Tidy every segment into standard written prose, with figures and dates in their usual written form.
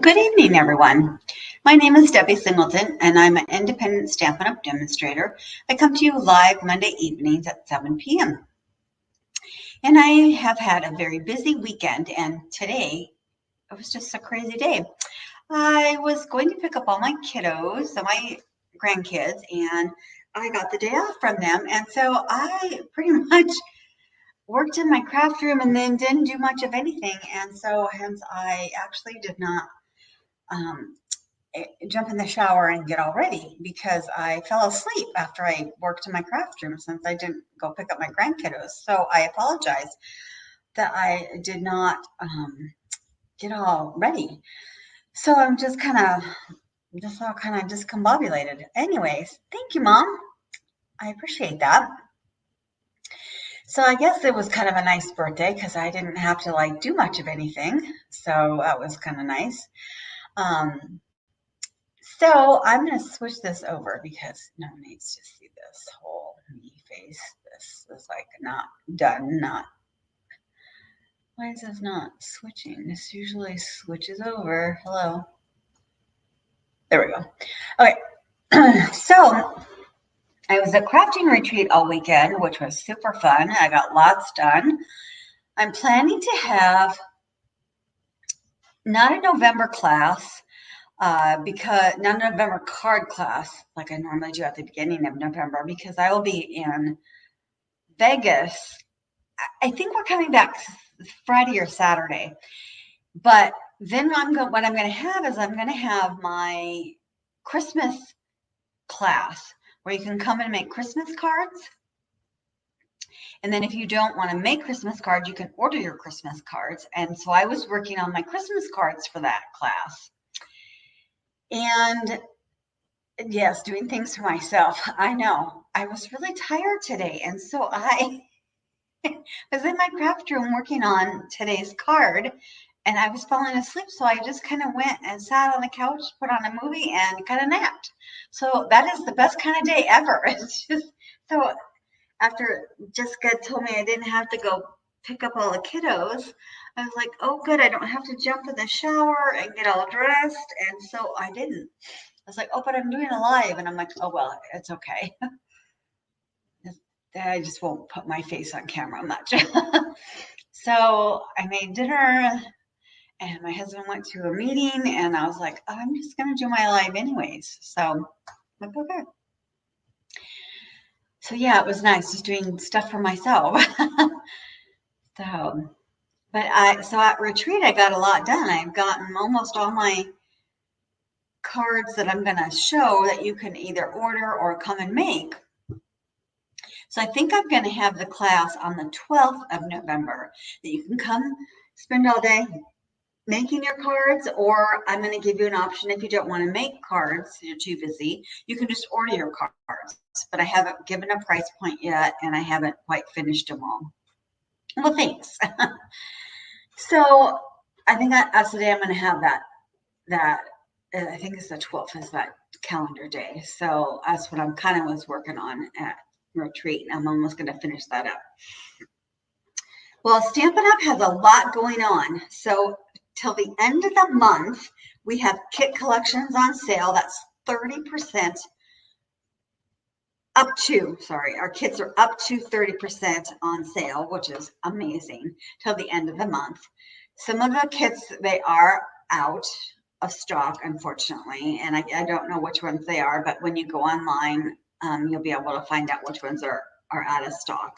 Good evening, everyone. My name is Debbie Singleton, and I'm an independent Stampin' Up! Demonstrator. I come to you live Monday evenings at 7 p.m. And I have had a very busy weekend, and today it was just a crazy day. I was going to pick up all my kiddos, so my grandkids, and I got the day off from them, and so I pretty much worked in my craft room and then didn't do much of anything, and so hence I actually did not jump in the shower and get all ready because I fell asleep after I worked in my craft room since I didn't go pick up my grandkiddos. So I apologize that I did not get all ready. So I'm just all kind of discombobulated. Anyways, thank you, Mom. I appreciate that. So I guess it was kind of a nice birthday because I didn't have to do much of anything. So that was kind of nice. So I'm going to switch this over because no one needs to see this whole me face. This is not done, why is this not switching? This usually switches over. Hello. There we go. Okay. So I was at crafting retreat all weekend, which was super fun. I got lots done. I'm planning to have not a November class, because not a November card class like I normally do at the beginning of November, because I will be in Vegas. I think we're coming back Friday or Saturday, but then what I'm going to have is I'm going to have my Christmas class where you can come and make Christmas cards. And then if you don't want to make Christmas cards, you can order your Christmas cards. And so I was working on my Christmas cards for that class. And yes, doing things for myself. I know. I was really tired today. And so I was in my craft room working on today's card, and I was falling asleep. So I just kind of went and sat on the couch, put on a movie, and kind of napped. So that is the best kind of day ever. It's just so after Jessica told me I didn't have to go pick up all the kiddos, I was like, oh, good. I don't have to jump in the shower and get all dressed. And so I didn't. I was like, oh, but I'm doing a live. And I'm like, oh, well, it's okay. I just won't put my face on camera much. So I made dinner and my husband went to a meeting and I was like, oh, I'm just going to do my live anyways. So I'm like, okay. So yeah, it was nice just doing stuff for myself. So at retreat, I got a lot done. I've gotten almost all my cards that I'm going to show that you can either order or come and make. So I think I'm going to have the class on the 12th of November that you can come spend all day making your cards, or I'm going to give you an option if you don't want to make cards, you're too busy, you can just order your cards. But I haven't given a price point yet, and I haven't quite finished them all. Well, thanks. So I think that's the day I'm going to have that I think it's the 12th is that calendar day. So that's what I'm kind of was working on at retreat. I'm almost going to finish that up. Well, Stampin' Up! Has a lot going on. So till the end of the month, we have kit collections on sale. That's 30% up to, our kits are up to 30% on sale, which is amazing, till the end of the month. Some of the kits, they are out of stock, unfortunately, and I don't know which ones they are, but when you go online, you'll be able to find out which ones are out of stock.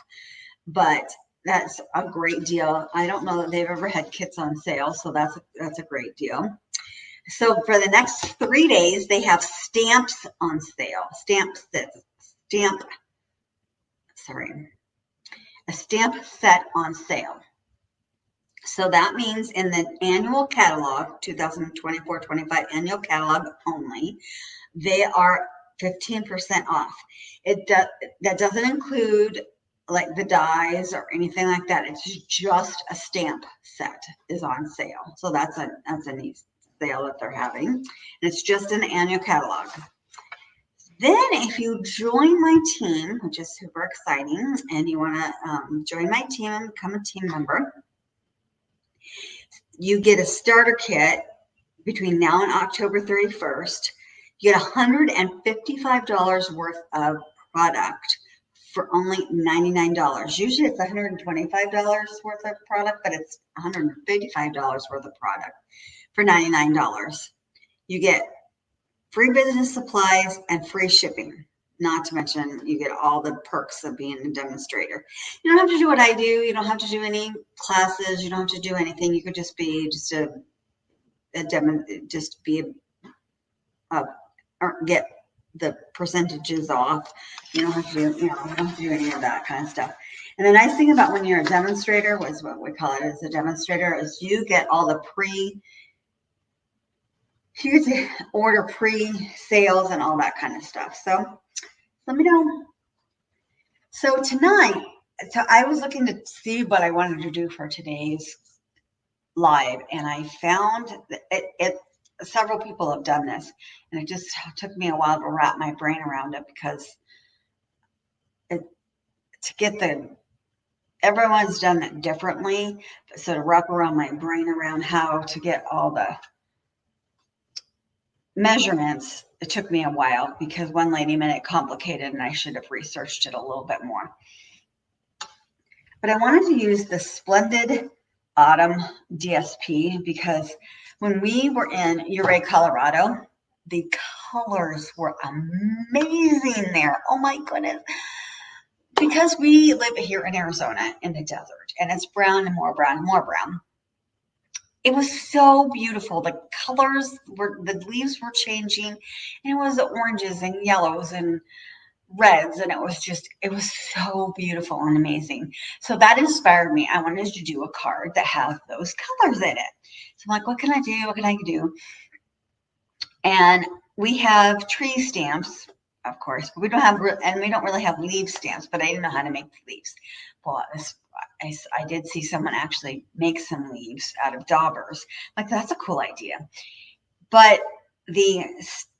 But that's a great deal. I don't know that they've ever had kits on sale, so that's a great deal. So for the next 3 days, they have stamps on sale. A stamp set on sale. So that means in the annual catalog, 2024-25 annual catalog only, they are 15% off. That doesn't include like the dies or anything like that. It's just a stamp set is on sale. So that's a neat sale that they're having. And it's just an annual catalog. Then if you join my team, which is super exciting, and you want to join my team and become a team member, you get a starter kit between now and October 31st, you get $155 worth of product for only $99. Usually it's $125 worth of product, but it's $155 worth of product for $99. You get free business supplies and free shipping. Not to mention, you get all the perks of being a demonstrator. You don't have to do what I do. You don't have to do any classes. You don't have to do anything. You could just be or get the percentages off. You don't have to do, you don't have to do any of that kind of stuff. And the nice thing about when you're a demonstrator, was what we call it as a demonstrator, is you get all the you get to order pre-sales and all that kind of stuff. So let me know. So tonight, I was looking to see what I wanted to do for today's live, and I found that several people have done this, and it just took me a while to wrap my brain around it, because everyone's done it differently. So to wrap around my brain around how to get all the measurements, it took me a while, because one lady made it complicated and I should have researched it a little bit more. But I wanted to use the Splendid Autumn DSP, because when we were in Ouray, Colorado, the colors were amazing there. Oh my goodness. Because we live here in Arizona in the desert, and it's brown and more brown and more brown. It was so beautiful. The colors the leaves were changing, and it was oranges and yellows and reds, and it was so beautiful and amazing. So that inspired me. I wanted to do a card that has those colors in it. So I'm like, what can I do? What can I do? And we have tree stamps, of course, but we don't really have leaf stamps, but I didn't know how to make the leaves. Well, I did see someone actually make some leaves out of daubers. Like, that's a cool idea. But the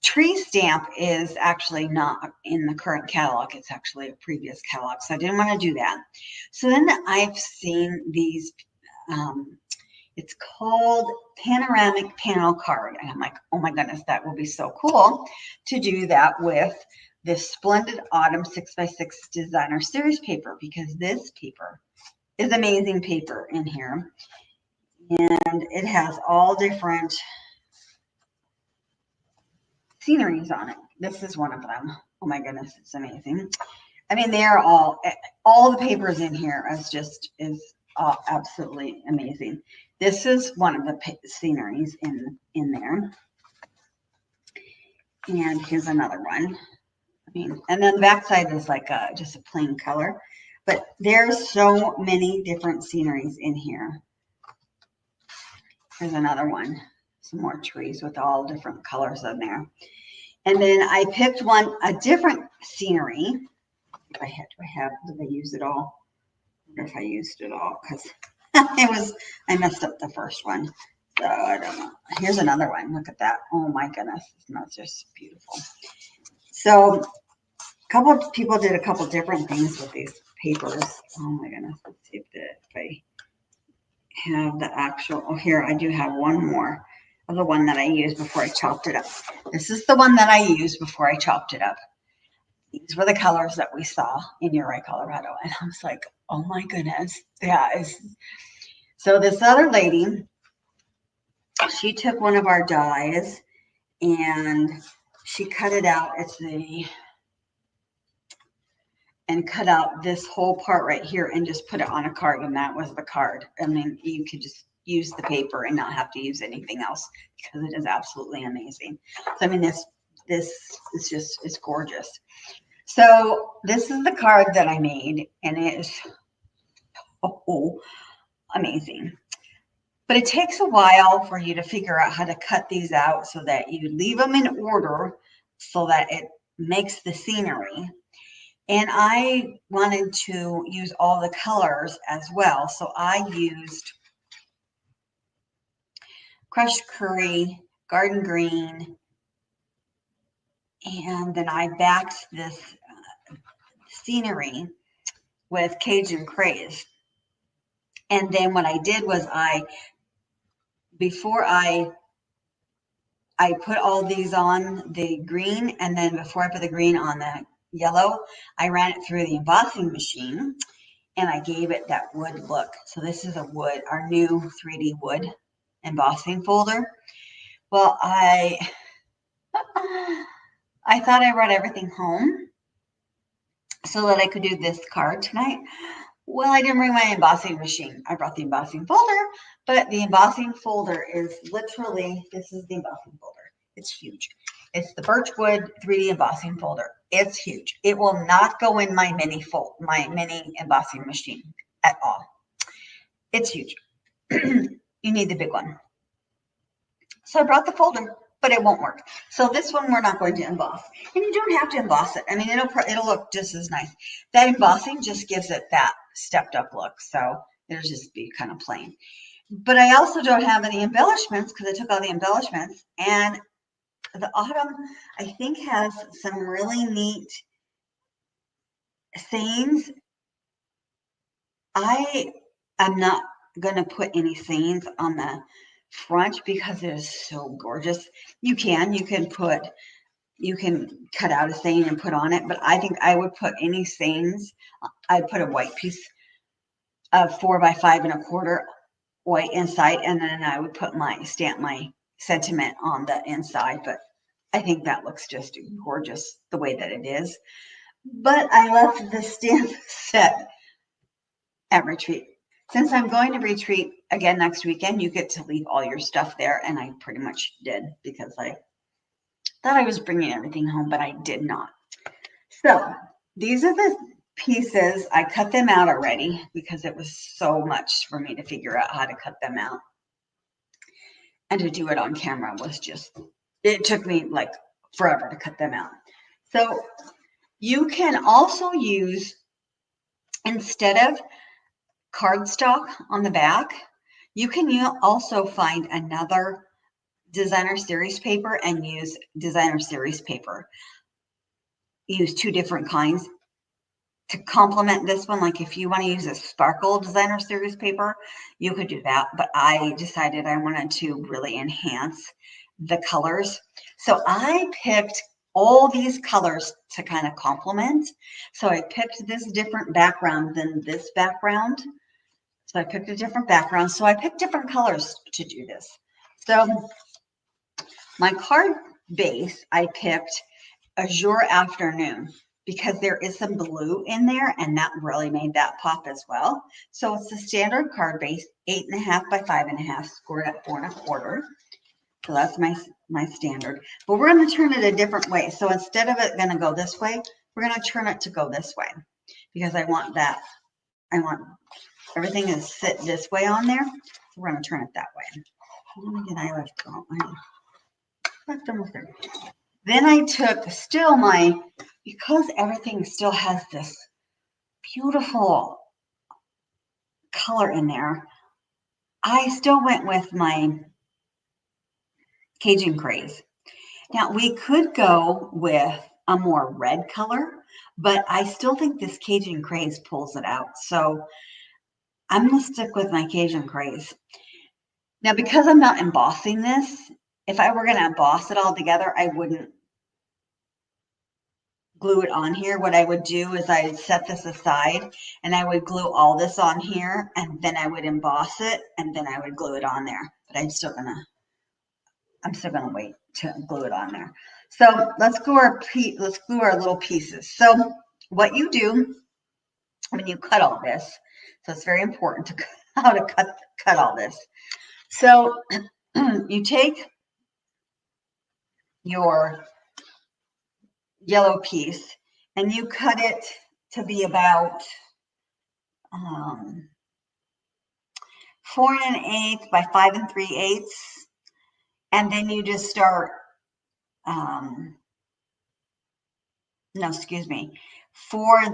tree stamp is actually not in the current catalog. It's actually a previous catalog. So I didn't want to do that. So then I've seen these, it's called Panoramic Panel Card. And I'm like, oh my goodness, that will be so cool to do that with this Splendid Autumn 6x6 Designer Series paper, because this paper is amazing paper in here. And it has all different sceneries on it. This is one of them. Oh my goodness, it's amazing. I mean, they're all the papers in here is absolutely amazing. This is one of the sceneries in there. And here's another one. I mean, and then the backside is like just a plain color. But there's so many different sceneries in here. Here's another one. Some more trees with all different colors in there. And then I picked a different scenery. Did I use it all? I wonder if I used it all, because I messed up the first one. So I don't know. Here's another one. Look at that. Oh my goodness. That's just beautiful. So a couple of people did a couple different things with these papers. Oh my goodness. Let's see if I have the actual, here I do have one more of the one that I used before I chopped it up. This is the one that I used before I chopped it up. These were the colors that we saw in Ouray, Colorado. And I was like, oh my goodness. Yeah. So this other lady, she took one of our dies and she cut it out. And cut out this whole part right here and just put it on a card, and that was the card. I mean, you could just use the paper and not have to use anything else, because it is absolutely amazing. So I mean, this is just, it's gorgeous. So this is the card that I made, and it is amazing. But it takes a while for you to figure out how to cut these out so that you leave them in order so that it makes the scenery. And I wanted to use all the colors as well. So I used crushed curry, garden green, and then I backed this scenery with Cajun Craze. And then what I did was before I I put all these on the green, and then before I put the green on the yellow, I ran it through the embossing machine, and I gave it that wood look. So this is a wood, our new 3D wood embossing folder. Well, I thought I brought everything home so that I could do this card tonight. Well, I didn't bring my embossing machine. I brought the embossing folder, but the embossing folder is literally, this is the embossing folder. It's huge. It's the Birchwood 3D embossing folder. It's huge. It will not go in my mini embossing machine at all. It's huge. You need the big one. So I brought the folder, but it won't work. So this one we're not going to emboss. And you don't have to emboss it. I mean, it'll look just as nice. That embossing just gives it that stepped up look. So it'll just be kind of plain. But I also don't have any embellishments because I took all the embellishments. And the Autumn, I think, has some really neat sayings. I am not going to put any sayings on the front because it is so gorgeous. You can cut out a saying and put on it, but I think I would put any sayings. I'd put a white piece of 4 by 5 1/4 white inside, and then I would put stamp my sentiment on the inside. But I think that looks just gorgeous the way that it is. But I left the stamp set at retreat. Since I'm going to retreat again next weekend, you get to leave all your stuff there, and I pretty much did because I thought I was bringing everything home, but I did not. So these are the pieces. I cut them out already because it was so much for me to figure out how to cut them out. And to do it on camera was it took me like forever to cut them out. So you can also use, instead of cardstock on the back, you can also find another designer series paper and use designer series paper. Use 2 different kinds to complement this one. Like if you want to use a sparkle designer series paper, you could do that. But I decided I wanted to really enhance the colors. So I picked all these colors to kind of complement. So I picked this different background than this background. So I picked a different background. So I picked different colors to do this. So my card base, I picked Azure Afternoon because there is some blue in there, and that really made that pop as well. So it's the standard card base, 8.5 by 5.5, scored at 4 1/4. So that's my standard. But we're going to turn it a different way. So instead of it going to go this way, we're going to turn it to go this way because I want everything to sit this way on there. So we're going to turn it that way. I left almost there. Then I took because everything still has this beautiful color in there, I still went with my Cajun Craze. Now we could go with a more red color, but I still think this Cajun Craze pulls it out. So I'm going to stick with my Cajun Craze. Now, because I'm not embossing this, if I were going to emboss it all together, I wouldn't glue it on here. What I would do is I'd set this aside and I would glue all this on here, and then I would emboss it, and then I would glue it on there. But I'm still gonna wait to glue it on there. So let's glue our little pieces. So what you do when you cut all this, so it's very important to how to cut all this. So you take your yellow piece and you cut it to be about 4 1/8 by 5 3/8, and then you just start 4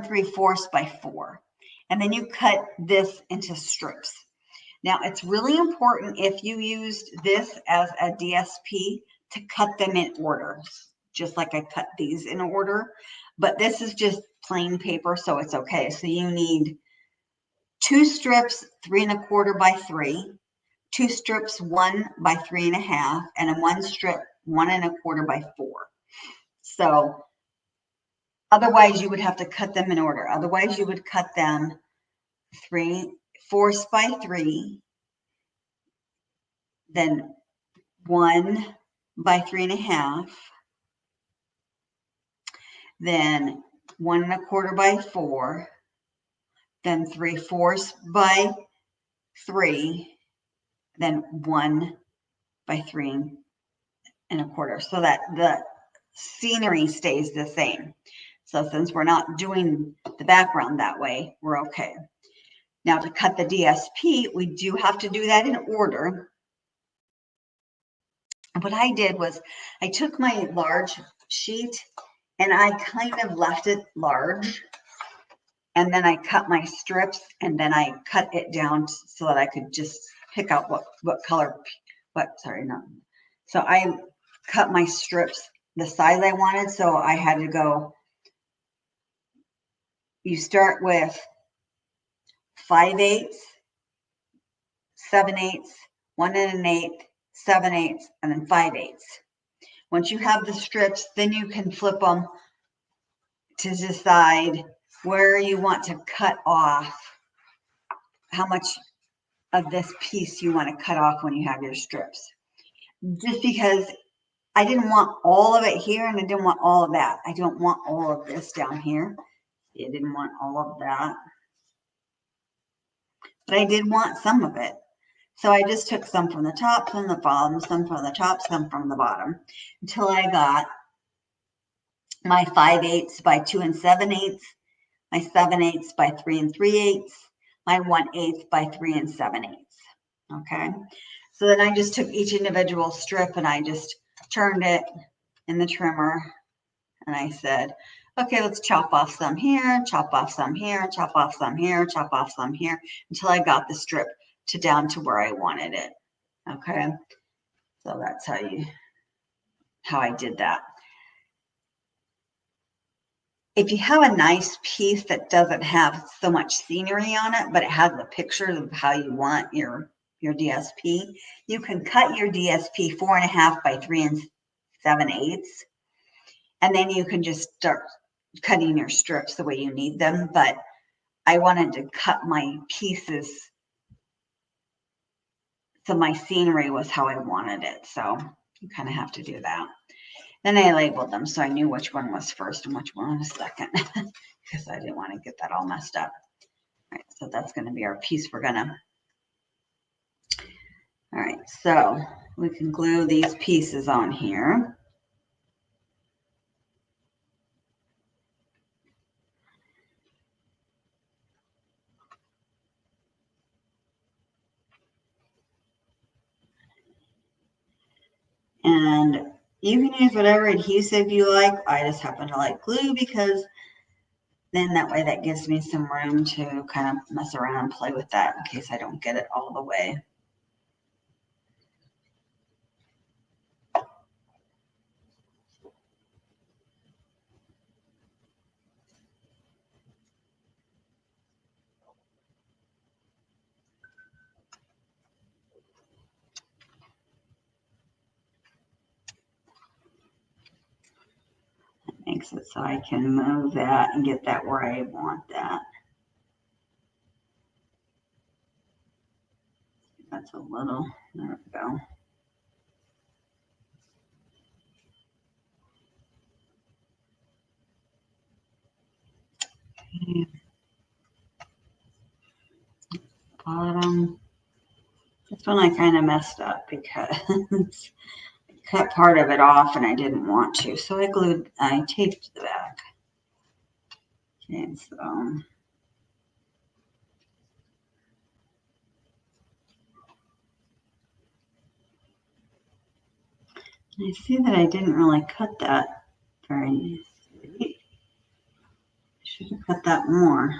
3/4 by 4, and then you cut this into strips. Now it's really important, if you used this as a DSP, to cut them in order, just like I cut these in order, but this is just plain paper, so it's okay. So you need 2 strips 3 1/4 by 3, 2 strips 1 by 3 1/2, and a 1 strip 1¼ by 4. So otherwise you would have to cut them in order. Otherwise you would cut them 4 by 3, then 1 by 3½, then 1¼ by 4, then 3/4 by 3, then 1 by 3¼ so that the scenery stays the same. So since we're not doing the background that way, we're okay. Now to cut the DSP, we do have to do that in order. What I did was I took my large sheet and I kind of left it large, and then I cut my strips, and then I cut it down so that I could just pick out what color, so I cut my strips the size I wanted. So I had to go, you start with 5/8, 7/8, 1 1/8, 7/8, and then 5/8. Once you have the strips, then you can flip them to decide where you want to cut off, how much of this piece you want to cut off when you have your strips. Just because I didn't want all of it here and I didn't want all of that. I don't want all of this down here. I didn't want all of that. But I did want some of it. So I just took some from the top, some from the bottom, some from the top, some from the bottom, until I got my 5/8 by 2 7/8, my 7/8 by 3 3/8, my 1/8 by 3 7/8. Okay. So then I just took each individual strip and I just turned it in the trimmer and I said, okay, let's chop off some here, chop off some here, chop off some here, chop off some here, until I got the strip down to where I wanted it. Okay. So that's how I did that. If you have a nice piece that doesn't have so much scenery on it, but it has the pictures of how you want your DSP, you can cut your DSP 4½ by 3 7/8, and then you can just start cutting your strips the way you need them. But I wanted to cut my pieces so my scenery was how I wanted it. So you kind of have to do that. Then I labeled them so I knew which one was first and which one was second, because I didn't want to get that all messed up. All right, so that's going to be our piece we're going to. All right, so we can glue these pieces on here. And you can use whatever adhesive you like. I just happen to like glue because then that way that gives me some room to kind of mess around and play with that in case I don't get it all the way. Makes it so I can move that and get that where I want that. That's a little, there we go. Okay. Bottom. This one I kind of messed up because I cut part of it off and I didn't want to. So I taped the back. Okay, so I see that I didn't really cut that very nicely. I should have cut that more.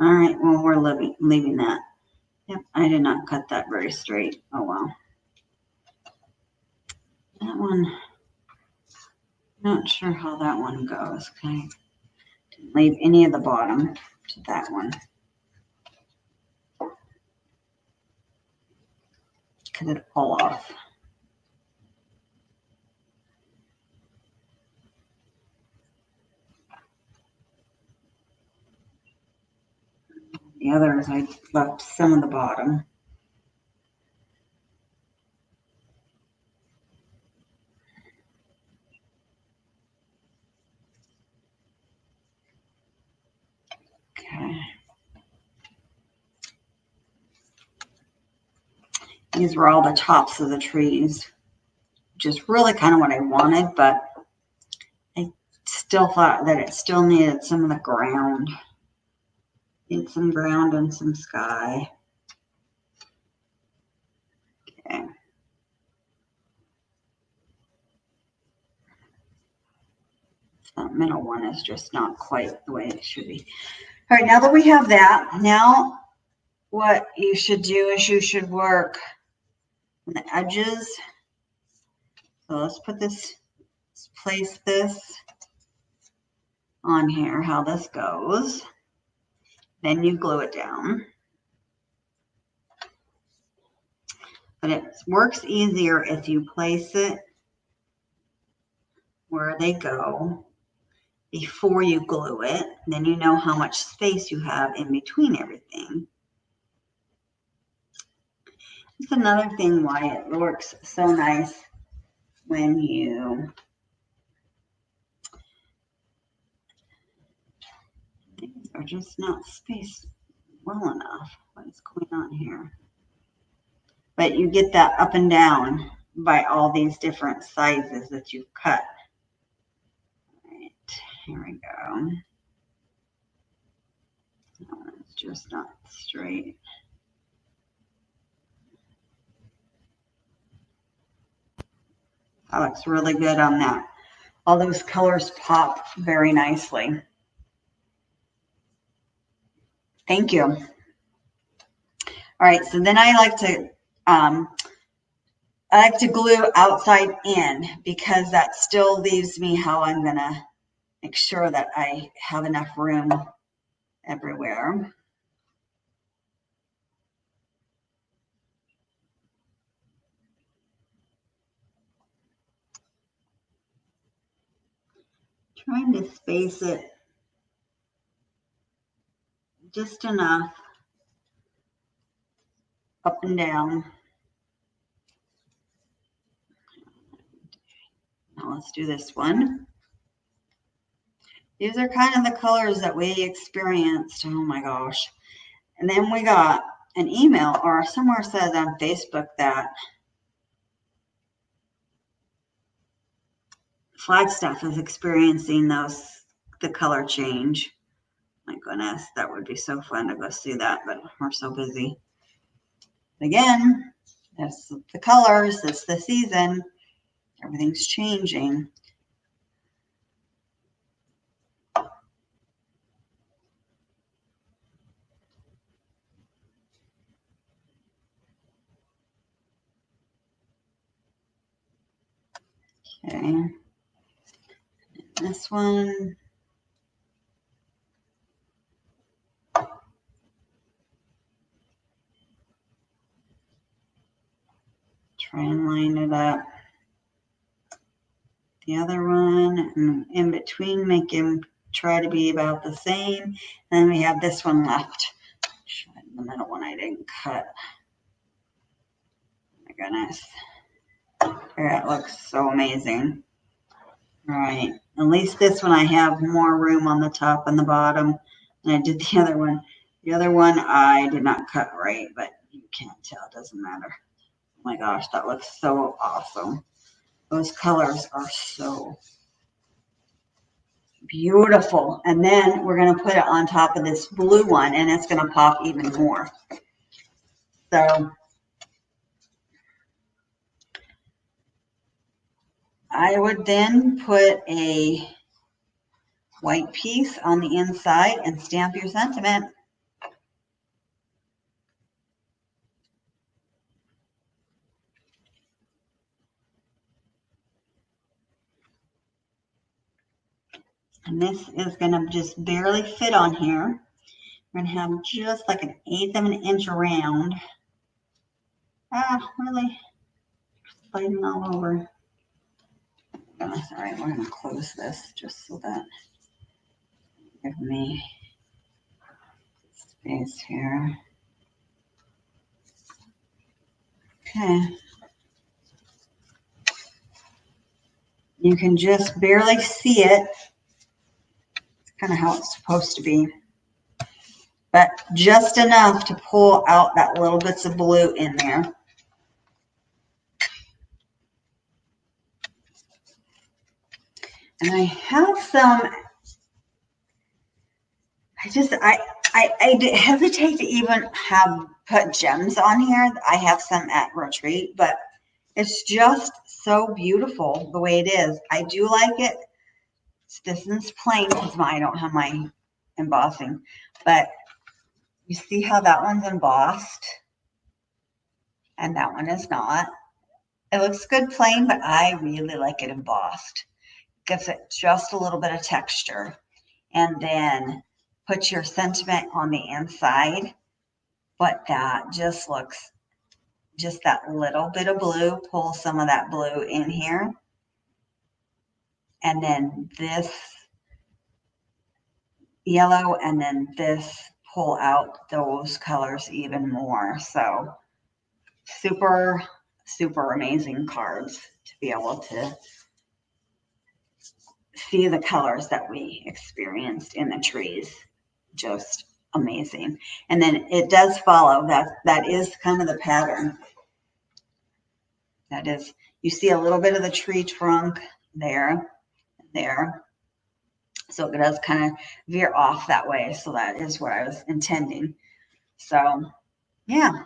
All right, well, we're leaving that. Yep, I did not cut that very straight. Oh, well. That one, not sure how that one goes. Okay, didn't leave any of the bottom to that one. Cut it all off. The others, I left some of the bottom. Okay. These were all the tops of the trees, which is really kind of what I wanted, but I still thought that it still needed some of the ground. Need some ground and some sky. Okay. That middle one is just not quite the way it should be. All right, now that we have that, now what you should do is you should work on the edges. So let's put this, let's place this on here, how this goes. Then you glue it down. But it works easier if you place it where they go before you glue it. Then you know how much space you have in between everything. It's another thing why it works so nice when you are just not spaced well enough. What is going on here? But you get that up and down by all these different sizes that you've cut. All right, here we go. No, it's just not straight. That looks really good on that. All those colors pop very nicely. Thank you. All right, so then I like to glue outside in because that still leaves me how I'm gonna make sure that I have enough room everywhere. Trying to space it just enough up and down. Now let's do this one. These are kind of the colors that we experienced. Oh my gosh. And then we got an email or somewhere says on Facebook that Flagstaff is experiencing the color change. My goodness, that would be so fun to go see that, but we're so busy. Again, that's the colors, it's the season, everything's changing. Okay, this one. Try and line it up. The other one, and in between, make them try to be about the same. And then we have this one left. The middle one I didn't cut. Oh my goodness. That looks so amazing. All right. At least this one I have more room on the top and the bottom than I did the other one. The other one I did not cut right, but you can't tell. It doesn't matter. Oh my gosh, that looks so awesome. Those colors are so beautiful. And then we're going to put it on top of this blue one, and it's going to pop even more. So I would then put a white piece on the inside and stamp your sentiment. And this is going to just barely fit on here. We're going to have just like 1/8 of an inch around. Really sliding all over. All right, we're going to close this just so that give me space here. Okay. You can just barely see it. It's kind of how it's supposed to be. But just enough to pull out that little bits of blue in there. And I have some, I hesitate to even put gems on here. I have some at retreat, but it's just so beautiful the way it is. I do like it. This is plain because I don't have my embossing, but you see how that one's embossed and that one is not. It looks good plain, but I really like it embossed. Gives it just a little bit of texture. And then put your sentiment on the inside. But that just looks, just that little bit of blue, pull some of that blue in here. And then this yellow, and then this, pull out those colors even more. So super, super amazing cards to be able to see the colors that we experienced in the trees. Just amazing. And then it does follow that is kind of the pattern. That is, you see a little bit of the tree trunk there. So it does kind of veer off that way. So that is what I was intending. So yeah.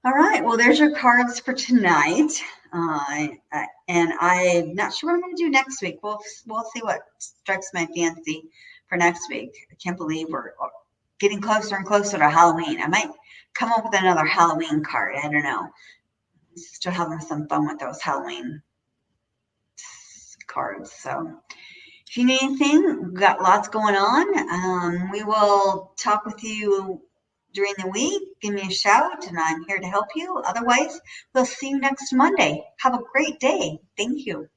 All right. Well, there's your cards for tonight. And I'm not sure what I'm going to do next week. We'll see what strikes my fancy for next week. I can't believe we're getting closer and closer to Halloween. I might come up with another Halloween card. I don't know. Still having some fun with those Halloween cards. So if you need anything, we've got lots going on. We will talk with you during the week. Give me a shout and I'm here to help you. Otherwise, we'll see you next Monday. Have a great day. Thank you.